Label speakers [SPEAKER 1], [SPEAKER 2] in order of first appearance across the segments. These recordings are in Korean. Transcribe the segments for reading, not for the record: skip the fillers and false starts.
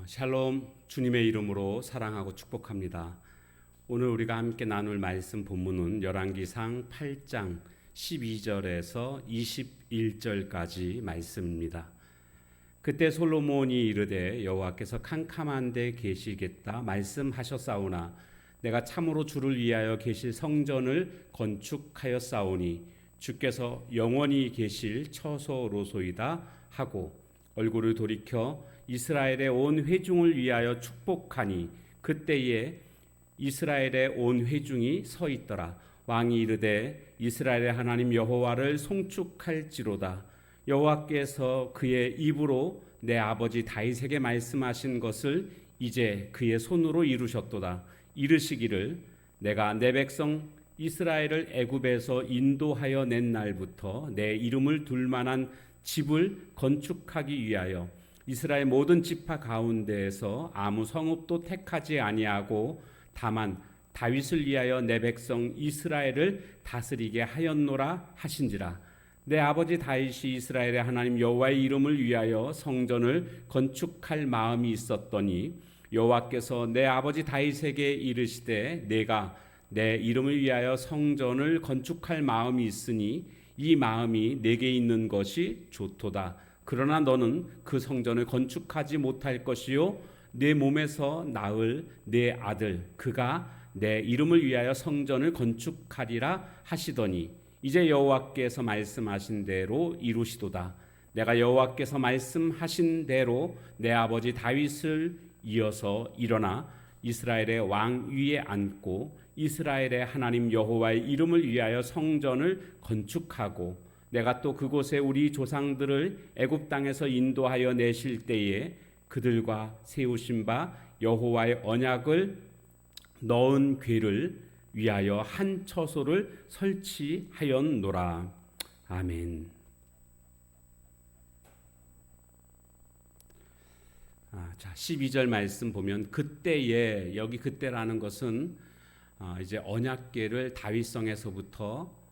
[SPEAKER 1] 샬롬, 주님의 이름으로 사랑하고 축복합니다. 오늘 우리가 함께 나눌 말씀 본문은 열왕기상 8장 12절에서 21절까지 말씀입니다. 그때 솔로몬이 이르되 여호와께서 캄캄한 데 계시겠다 말씀하셨사오나 내가 참으로 주를 위하여 계실 성전을 건축하였사오니 주께서 영원히 계실 처소로소이다 하고 얼굴을 돌이켜 이스라엘의 온 회중을 위하여 축복하니 그때에 이스라엘의 온 회중이 서 있더라. 왕이 이르되 이스라엘의 하나님 여호와를 송축할지로다. 여호와께서 그의 입으로 내 아버지 다윗에게 말씀하신 것을 이제 그의 손으로 이루셨도다. 이르시기를 내가 내 백성 이스라엘을 애굽에서 인도하여 낸 날부터 내 이름을 둘 만한 집을 건축하기 위하여 이스라엘 모든 지파 가운데에서 아무 성읍도 택하지 아니하고 다만 다윗을 위하여 내 백성 이스라엘을 다스리게 하였노라 하신지라. 내 아버지 다윗이 이스라엘의 하나님 여호와의 이름을 위하여 성전을 건축할 마음이 있었더니 여호와께서 내 아버지 다윗에게 이르시되 내가 내 이름을 위하여 성전을 건축할 마음이 있으니 이 마음이 내게 있는 것이 좋도다. 그러나 너는 그 성전을 건축하지 못할 것이요 내 몸에서 낳을 내 아들 그가 내 이름을 위하여 성전을 건축하리라 하시더니 이제 여호와께서 말씀하신 대로 이루시도다. 내가 여호와께서 말씀하신 대로 내 아버지 다윗을 이어서 일어나 이스라엘의 왕 위에 앉고 이스라엘의 하나님 여호와의 이름을 위하여 성전을 건축하고 내가 또 그곳에 우리 조상들을 애굽 땅에서 인도하여 내실 때에 그들과 세우신 바 여호와의 언약을 넣은 궤를 위하여 한 처소를 설치하였노라. 아멘. 자, 12절 말씀 보면 그때에, 여기 그때라는 것은 이제 언약궤를 다윗성에서부터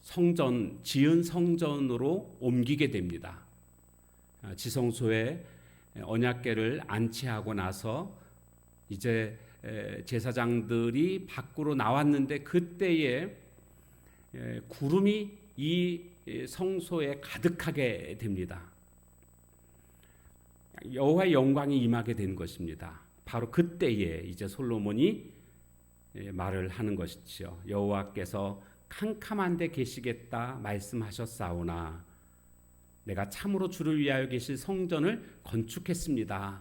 [SPEAKER 1] 성전, 지은 성전으로 옮기게 됩니다. 지성소에 언약궤를 안치하고 나서 이제 제사장들이 밖으로 나왔는데 그때에 구름이 이 성소에 가득하게 됩니다. 여호와의 영광이 임하게 된 것입니다. 바로 그때에 이제 솔로몬이 말을 하는 것이죠. 여호와께서 캄캄한 데 계시겠다 말씀하셨사오나 내가 참으로 주를 위하여 계실 성전을 건축했습니다.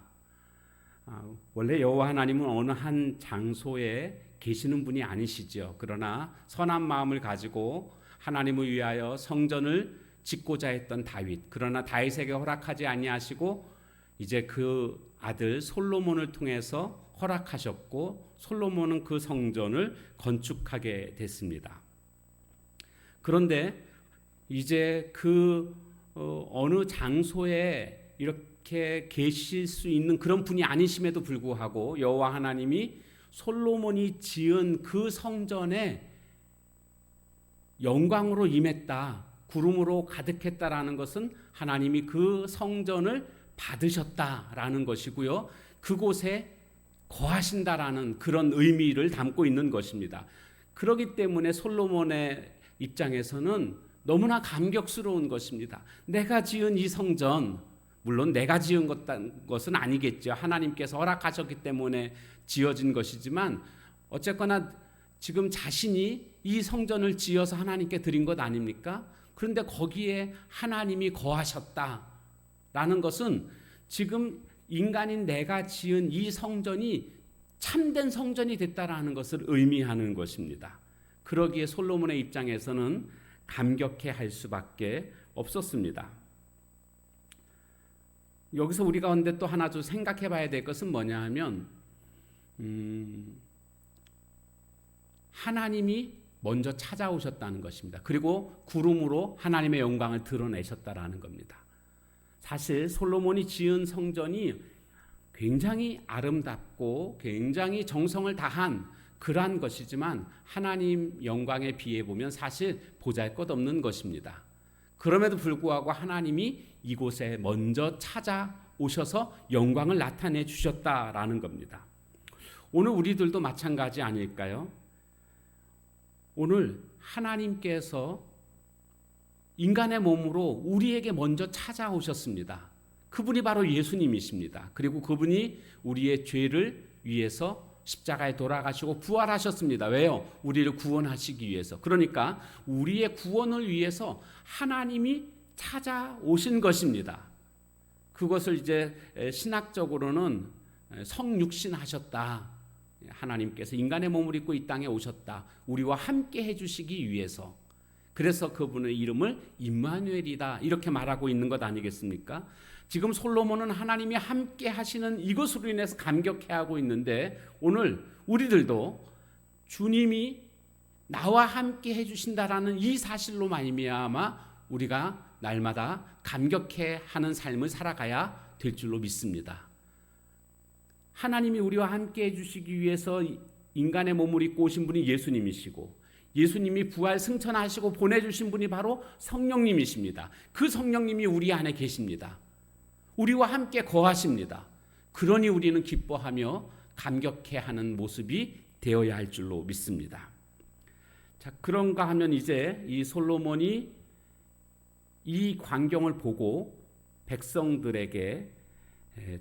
[SPEAKER 1] 원래 여호와 하나님은 어느 한 장소에 계시는 분이 아니시죠. 그러나 선한 마음을 가지고 하나님을 위하여 성전을 짓고자 했던 다윗, 그러나 다윗에게 허락하지 아니하시고 이제 그 아들 솔로몬을 통해서 허락하셨고 솔로몬은 그 성전을 건축하게 됐습니다. 그런데 이제 그 어느 장소에 이렇게 계실 수 있는 그런 분이 아니심에도 불구하고 여호와 하나님이 솔로몬이 지은 그 성전에 영광으로 임했다, 구름으로 가득했다라는 것은 하나님이 그 성전을 받으셨다라는 것이고요. 그곳에 거하신다라는 그런 의미를 담고 있는 것입니다. 그렇기 때문에 솔로몬의 입장에서는 너무나 감격스러운 것입니다. 내가 지은 이 성전, 물론 내가 지은 것은 아니겠죠. 하나님께서 허락하셨기 때문에 지어진 것이지만 어쨌거나 지금 자신이 이 성전을 지어서 하나님께 드린 것 아닙니까? 그런데 거기에 하나님이 거하셨다라는 것은 지금 인간인 내가 지은 이 성전이 참된 성전이 됐다라는 것을 의미하는 것입니다. 그러기에 솔로몬의 입장에서는 감격해 할 수밖에 없었습니다. 여기서 우리가 근데 또 하나 좀 생각해 봐야 될 것은 뭐냐 하면 하나님이 먼저 찾아오셨다는 것입니다. 그리고 구름으로 하나님의 영광을 드러내셨다라는 겁니다. 사실 솔로몬이 지은 성전이 굉장히 아름답고 굉장히 정성을 다한 그러한 것이지만 하나님 영광에 비해 보면 사실 보잘것없는 것입니다. 그럼에도 불구하고 하나님이 이곳에 먼저 찾아오셨다라는 오셔서 영광을 나타내 주셨다라는 겁니다. 오늘 우리들도 마찬가지 아닐까요? 오늘 하나님께서 인간의 몸으로 우리에게 먼저 찾아오셨습니다. 그분이 바로 예수님이십니다. 그리고 그분이 우리의 죄를 위해서 십자가에 돌아가시고 부활하셨습니다. 왜요? 우리를 구원하시기 위해서. 그러니까 우리의 구원을 위해서 하나님이 찾아오신 것입니다. 그것을 이제 신학적으로는 성육신하셨다. 하나님께서 인간의 몸을 입고 이 땅에 오셨다. 우리와 함께 해주시기 위해서. 그래서 그분의 이름을 임마누엘이다 이렇게 말하고 있는 것 아니겠습니까? 지금 솔로몬은 하나님이 함께 하시는 이것으로 인해서 감격해하고 있는데 오늘 우리들도 주님이 나와 함께 해주신다라는 이 사실로 말미암아 우리가 날마다 감격해하는 삶을 살아가야 될 줄로 믿습니다. 하나님이 우리와 함께 해주시기 위해서 인간의 몸을 입고 오신 분이 예수님이시고 예수님이 부활 승천하시고 보내주신 분이 바로 성령님이십니다. 그 성령님이 우리 안에 계십니다. 우리와 함께 거하십니다. 그러니 우리는 기뻐하며 감격해하는 모습이 되어야 할 줄로 믿습니다. 자, 그런가 하면 이제 이 솔로몬이 이 광경을 보고 백성들에게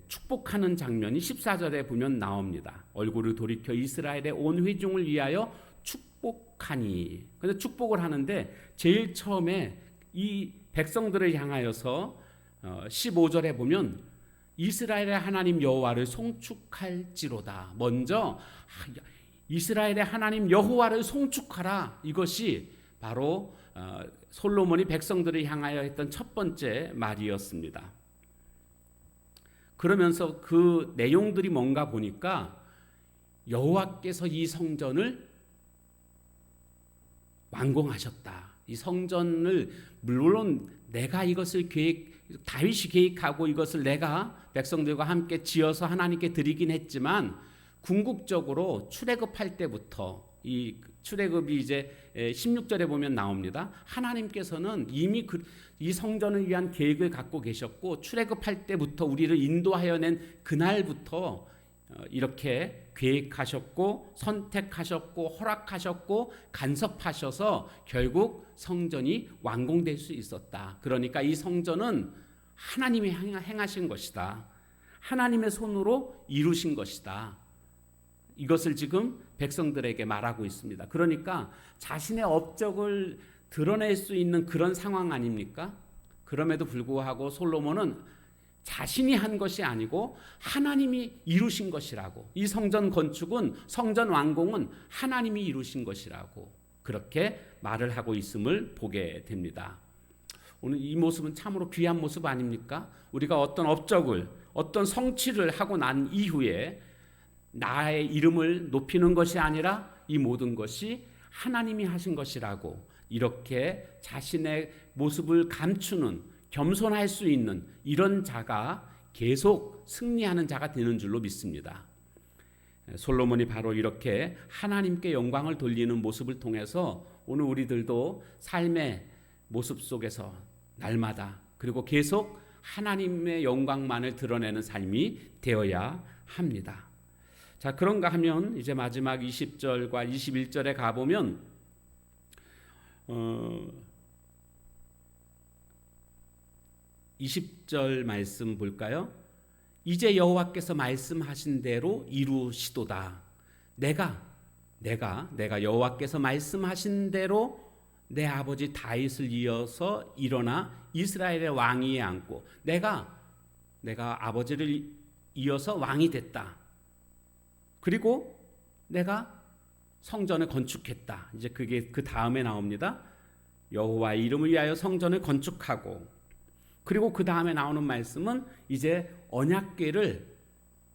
[SPEAKER 1] 축복하는 장면이 14절에 보면 나옵니다. 얼굴을 돌이켜 이스라엘의 온 회중을 위하여 축복하니. 근데 축복을 하는데 제일 처음에 이 백성들을 향하여서 15절에 보면 이스라엘의 하나님 여호와를 송축할지로다. 먼저 이스라엘의 하나님 여호와를 송축하라. 이것이 바로 솔로몬이 백성들을 향하여 했던 첫 번째 말이었습니다. 그러면서 그 내용들이 뭔가 보니까 여호와께서 이 성전을 완공하셨다. 이 성전을 물론 내가 이것을 다윗이 계획하고 이것을 내가 백성들과 함께 지어서 하나님께 드리긴 했지만 궁극적으로 출애굽할 때부터 이 출애굽이 이제 16절에 보면 나옵니다. 하나님께서는 이미 이 성전을 위한 계획을 갖고 계셨고 출애굽할 때부터 우리를 인도하여 낸 그날부터 이렇게 계획하셨고 선택하셨고 허락하셨고 간섭하셔서 결국 성전이 완공될 수 있었다. 그러니까 이 성전은 하나님이 행하신 것이다. 하나님의 손으로 이루신 것이다. 이것을 지금 백성들에게 말하고 있습니다. 그러니까 자신의 업적을 드러낼 수 있는 그런 상황 아닙니까? 그럼에도 불구하고 솔로몬은 자신이 한 것이 아니고 하나님이 이루신 것이라고, 이 성전 건축은, 성전 완공은 하나님이 이루신 것이라고 그렇게 말을 하고 있음을 보게 됩니다. 오늘 이 모습은 참으로 귀한 모습 아닙니까? 우리가 어떤 업적을, 어떤 성취를 하고 난 이후에 나의 이름을 높이는 것이 아니라 이 모든 것이 하나님이 하신 것이라고 이렇게 자신의 모습을 감추는, 겸손할 수 있는 이런 자가 계속 승리하는 자가 되는 줄로 믿습니다. 솔로몬이 바로 이렇게 하나님께 영광을 돌리는 모습을 통해서 오늘 우리들도 삶의 모습 속에서 날마다 그리고 계속 하나님의 영광만을 드러내는 삶이 되어야 합니다. 자, 그런가 하면 이제 마지막 20절과 21절에 가보면 20절 말씀 볼까요? 이제 여호와께서 말씀하신 대로 이루시도다. 내가 여호와께서 말씀하신 대로 내 아버지 다윗을 이어서 일어나 이스라엘의 왕위에 앉고 내가 아버지를 이어서 왕이 됐다. 그리고 내가 성전을 건축했다. 이제 그게 그 다음에 나옵니다. 여호와의 이름을 위하여 성전을 건축하고, 그리고 그 다음에 나오는 말씀은 이제 언약궤를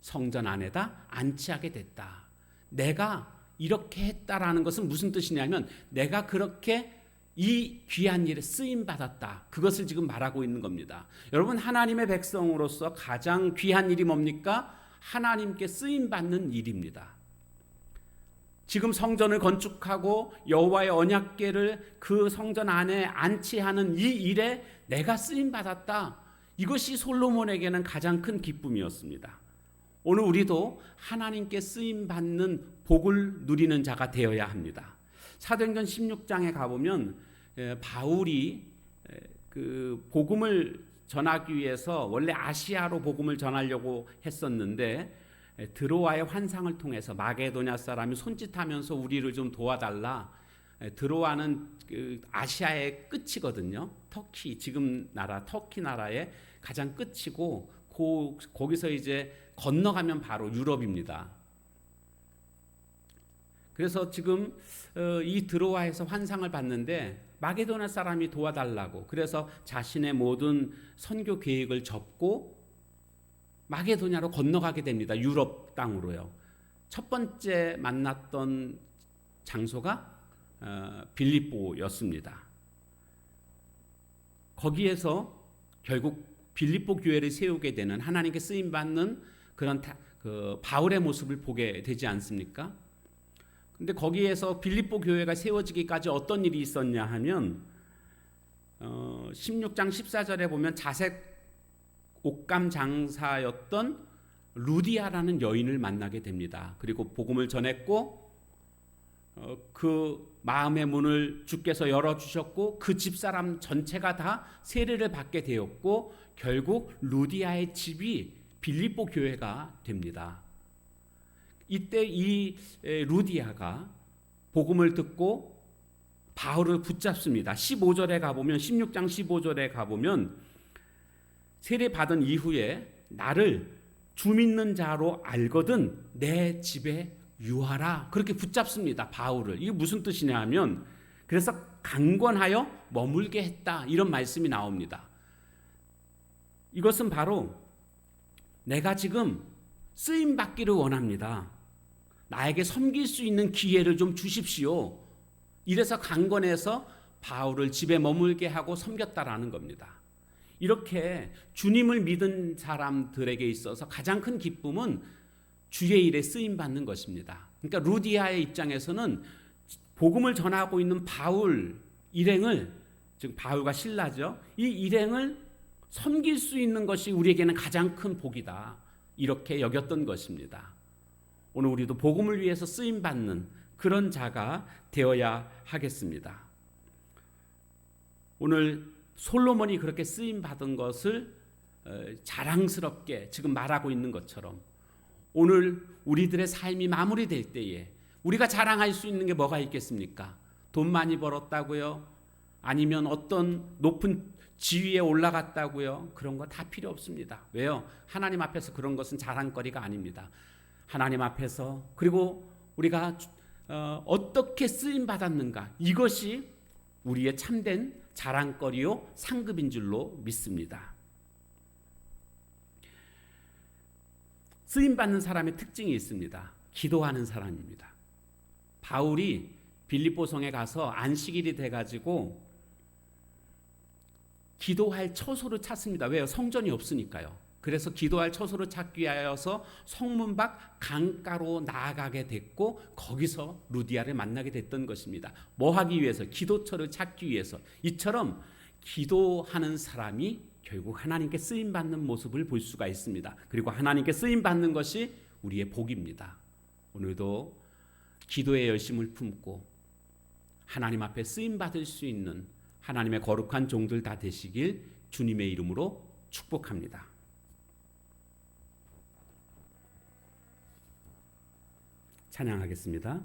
[SPEAKER 1] 성전 안에다 안치하게 됐다. 내가 이렇게 했다라는 것은 무슨 뜻이냐면 내가 그렇게 이 귀한 일에 쓰임 받았다. 그것을 지금 말하고 있는 겁니다. 여러분, 하나님의 백성으로서 가장 귀한 일이 뭡니까? 하나님께 쓰임 받는 일입니다. 지금 성전을 건축하고 여호와의 언약궤를 그 성전 안에 안치하는 이 일에 내가 쓰임 받았다. 이것이 솔로몬에게는 가장 큰 기쁨이었습니다. 오늘 우리도 하나님께 쓰임 받는 복을 누리는 자가 되어야 합니다. 사도행전 16장에 가보면 바울이 그 복음을 전하기 위해서 원래 아시아로 복음을 전하려고 했었는데 드로아의 환상을 통해서 마게도냐 사람이 손짓하면서 우리를 좀 도와달라. 드로아는 그 아시아의 끝이거든요. 터키, 지금 나라 터키 나라의 가장 끝이고 거기서 이제 건너가면 바로 유럽입니다. 그래서 지금 이 드로아에서 환상을 봤는데 마게도냐 사람이 도와달라고, 그래서 자신의 모든 선교 계획을 접고 마게도냐로 건너가게 됩니다. 유럽 땅으로요. 첫 번째 만났던 장소가 빌립보였습니다. 거기에서 결국 빌립보 교회를 세우게 되는, 하나님께 쓰임 받는 그런 바울의 모습을 보게 되지 않습니까? 근데 거기에서 빌립보 교회가 세워지기까지 어떤 일이 있었냐 하면 16장 14절에 보면 자색 옷감 장사였던 루디아라는 여인을 만나게 됩니다. 그리고 복음을 전했고 그 마음의 문을 주께서 열어주셨고 그 집사람 전체가 다 세례를 받게 되었고 결국 루디아의 집이 빌립보 교회가 됩니다. 이때 이 루디아가 복음을 듣고 바울을 붙잡습니다. 15절에 가보면 16장 15절에 가보면 세례 받은 이후에 나를 주 믿는 자로 알거든 내 집에 유하라, 그렇게 붙잡습니다. 바울을. 이게 무슨 뜻이냐 하면 그래서 강권하여 머물게 했다, 이런 말씀이 나옵니다. 이것은 바로 내가 지금 쓰임 받기를 원합니다. 나에게 섬길 수 있는 기회를 좀 주십시오. 이래서 강권해서 바울을 집에 머물게 하고 섬겼다라는 겁니다. 이렇게 주님을 믿은 사람들에게 있어서 가장 큰 기쁨은 주의 일에 쓰임 받는 것입니다. 그러니까 루디아의 입장에서는 복음을 전하고 있는 바울 일행을, 즉 바울과 실라죠, 이 일행을 섬길 수 있는 것이 우리에게는 가장 큰 복이다, 이렇게 여겼던 것입니다. 오늘 우리도 복음을 위해서 쓰임 받는 그런 자가 되어야 하겠습니다. 오늘 솔로몬이 그렇게 쓰임 받은 것을 자랑스럽게 지금 말하고 있는 것처럼 오늘 우리들의 삶이 마무리될 때에 우리가 자랑할 수 있는 게 뭐가 있겠습니까? 돈 많이 벌었다고요? 아니면 어떤 높은 지위에 올라갔다고요? 그런 거 다 필요 없습니다. 왜요? 하나님 앞에서 그런 것은 자랑거리가 아닙니다. 하나님 앞에서, 그리고 우리가 어떻게 쓰임 받았는가, 이것이 우리의 참된 자랑거리요 상급인 줄로 믿습니다. 쓰임 받는 사람의 특징이 있습니다. 기도하는 사람입니다. 바울이 빌립보성에 가서 안식일이 돼가지고 기도할 처소를 찾습니다. 왜요? 성전이 없으니까요. 그래서 기도할 처소를 찾기 위하여서 성문 밖 강가로 나아가게 됐고 거기서 루디아를 만나게 됐던 것입니다. 뭐 하기 위해서? 기도처를 찾기 위해서. 이처럼 기도하는 사람이 결국 하나님께 쓰임받는 모습을 볼 수가 있습니다. 그리고 하나님께 쓰임받는 것이 우리의 복입니다. 오늘도 기도의 열심을 품고 하나님 앞에 쓰임받을 수 있는 하나님의 거룩한 종들 다 되시길 주님의 이름으로 축복합니다. 찬양하겠습니다.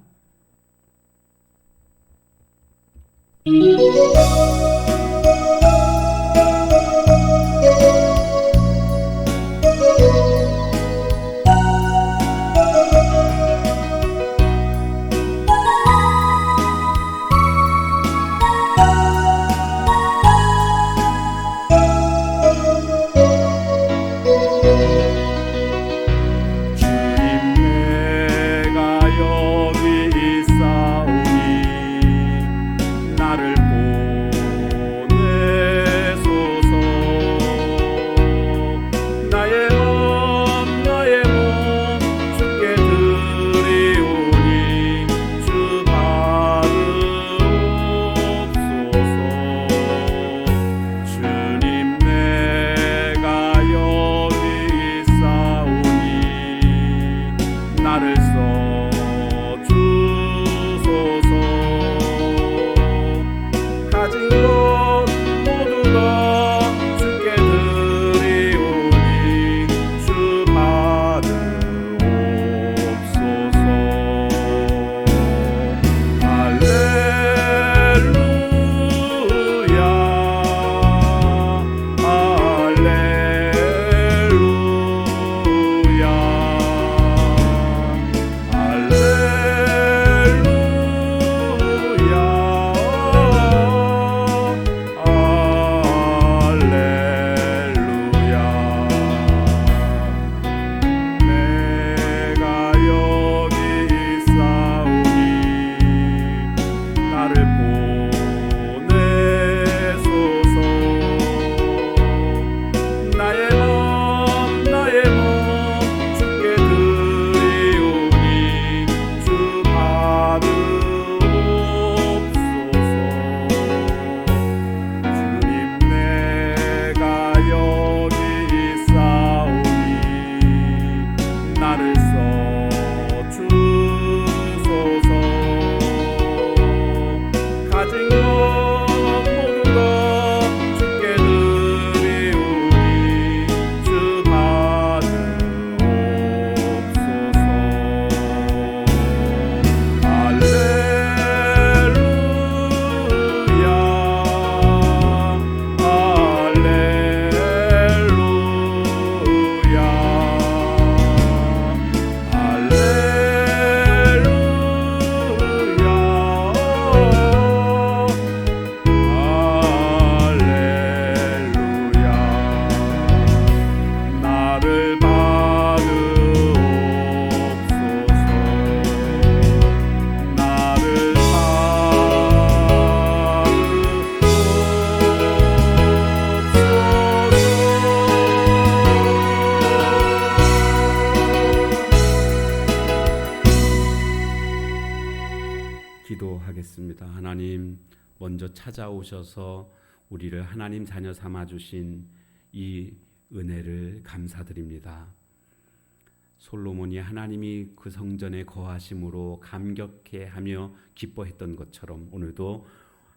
[SPEAKER 1] 주님 내가 여기 하나님 먼저 찾아오셔서 우리를 하나님 자녀 삼아 주신 이 은혜를 감사드립니다. 솔로몬이 하나님이 그 성전에 거하심으로 감격해하며 기뻐했던 것처럼 오늘도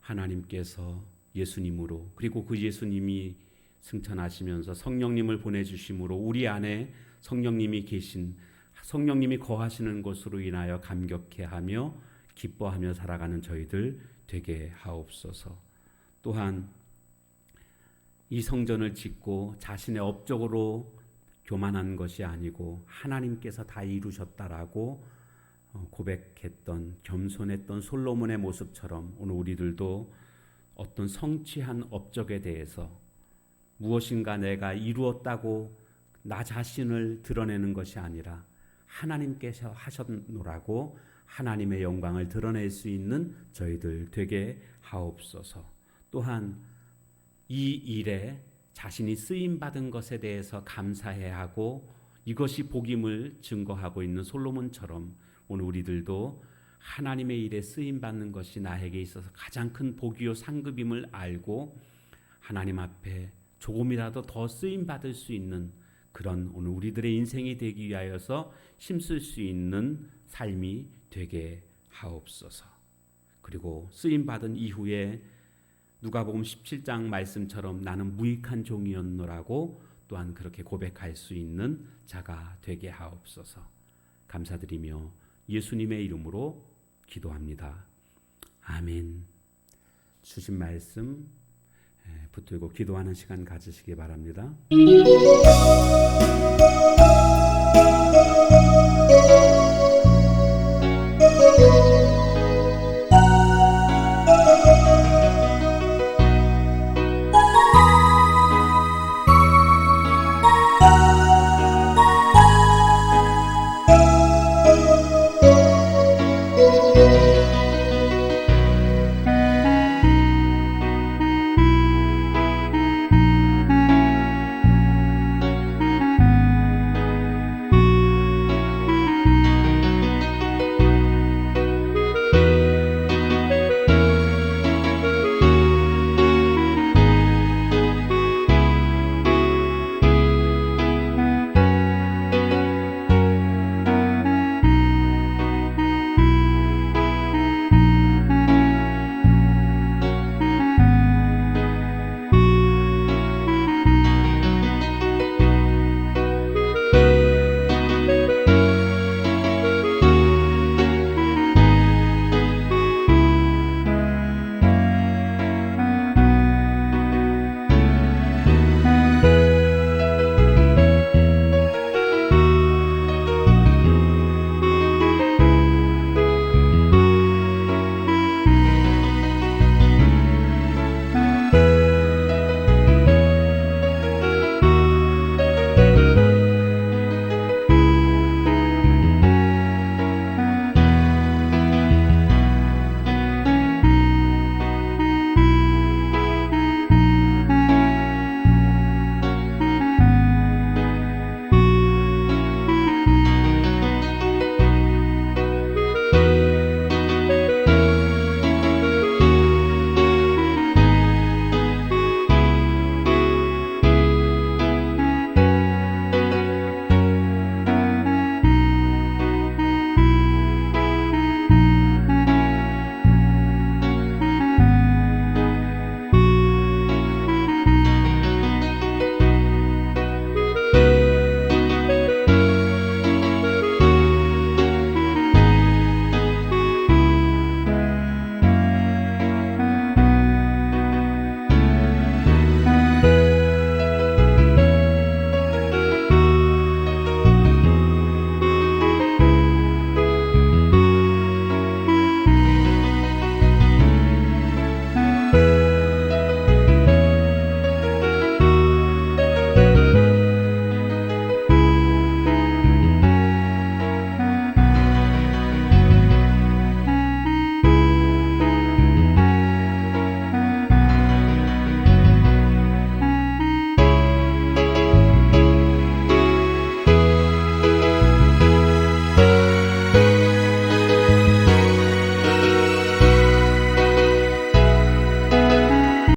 [SPEAKER 1] 하나님께서 예수님으로, 그리고 그 예수님이 승천하시면서 성령님을 보내주심으로 우리 안에 성령님이 계신, 성령님이 거하시는 것으로 인하여 감격해하며 기뻐하며 살아가는 저희들 되게 하옵소서. 또한 이 성전을 짓고 자신의 업적으로 교만한 것이 아니고 하나님께서 다 이루셨다라고 고백했던, 겸손했던 솔로몬의 모습처럼 오늘 우리들도 어떤 성취한 업적에 대해서 무엇인가 내가 이루었다고 나 자신을 드러내는 것이 아니라 하나님께서 하셨노라고 하나님의 영광을 드러낼 수 있는 저희들 되게 하옵소서. 또한 이 일에 자신이 쓰임받은 것에 대해서 감사해야 하고 이것이 복임을 증거하고 있는 솔로몬처럼 오늘 우리들도 하나님의 일에 쓰임받는 것이 나에게 있어서 가장 큰 복이요 상급임을 알고 하나님 앞에 조금이라도 더 쓰임받을 수 있는 그런 오늘 우리들의 인생이 되기 위하여서 힘쓸 수 있는 삶이 되게 하옵소서. 그리고 쓰임받은 이후에 누가복음 17장 말씀처럼 나는 무익한 종이었노라고 또한 그렇게 고백할 수 있는 자가 되게 하옵소서. 감사드리며 예수님의 이름으로 기도합니다. 아멘. 주신 말씀 붙들고 기도하는 시간 가지시기 바랍니다.